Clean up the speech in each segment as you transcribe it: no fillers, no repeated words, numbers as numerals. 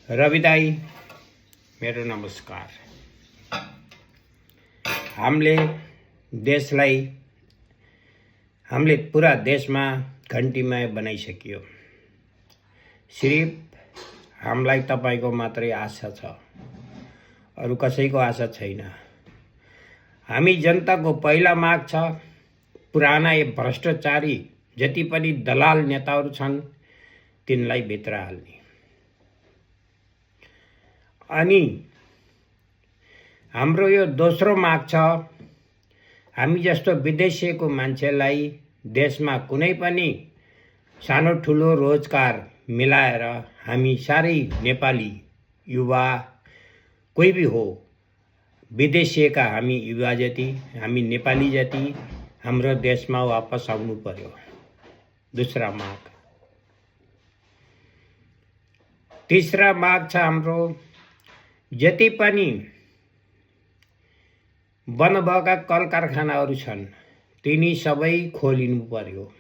रविदाई मेरो नमस्कार। हामीले पुरा देशमा घन्टीमय बनाइसकियो। सिर्फ हामीलाई तपाईको मात्रै आशा छ, अरु कसैको आशा छैन। हामी जनताको पहिला माग छ, पुराना भ्रष्टाचारी जति पनि दलाल नेताहरू छन् तिनलाई भित्र हाल्ने। अनि हाम्रो यो दोस्रो माग छ, हामी जस्तो विदेशीको मान्छेलाई देशमा कुनै पनि सानो ठुलो रोजगार मिलाएर हामी सारै नेपाली युवा कोही भी हो, विदेशीका हामी युवा जति, हामी नेपाली जति हाम्रो देशमा वापस आउनु पर्यो। दूसरा माग। तीसरा माग छ हाम्रो, जति पनि बन्द भएका कल कारखानाहरू छन् तिनी सबै खोलिनु पर्यो।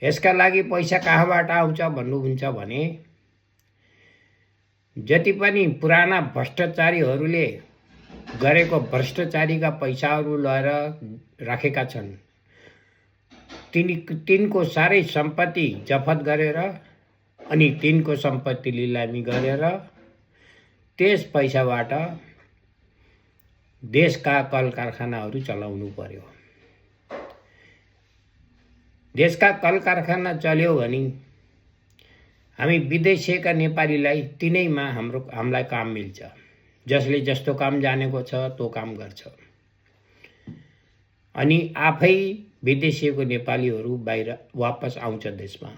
यसका लागि पैसा कहाँबाट आउँछ भन्नुहुन्छ भने, जति पनि पुराना भ्रष्टाचारीहरूले गरेको भ्रष्टाचारीका पैसाहरू लिएर राखेका छन् तिनको सारै सम्पत्ति जफत गरेर अनि तिनको सम्पत्ति लिलामी गरेर त्यस पैसाबाट देशका कल कारखानाहरू चलाउनु पर्यो। देशका कल कारखाना चल्यो भने हामी विदेशीका नेपालीलाई तिनैमा हामीलाई काम मिल्छ। जसले जस्तो काम जानेको छ त्यो काम गर्छ अनि आफै विदेशीको नेपालीहरू बाहिर वापस आउँछ देशमा।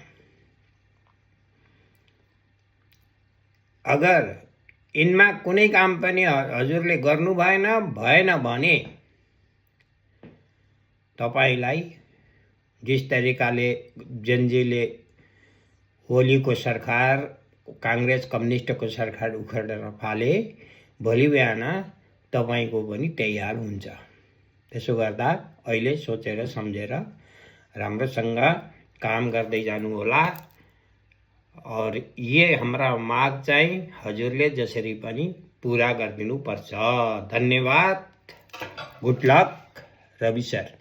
अगर इनमा कुनै काम पनि हजुरले गर्नु भएन भने तपाईलाई जिस तरिकाले जनजीले होलीको सरकार, कांग्रेस कम्युनिस्टको सरकार उखेडेर फाले, भोलि बिहान तपाईको पनि त्यही हाल हुन्छ। त्यसो गर्दा अहिले सोचेर सम्झेर राम्रोसँग काम गर्दै जानु होला। और ये हमारा माग चाहिँ हजुरले जसरी पनि पूरा गरिदिनु पर्छ। धन्यवाद। Good luck Ravi sir.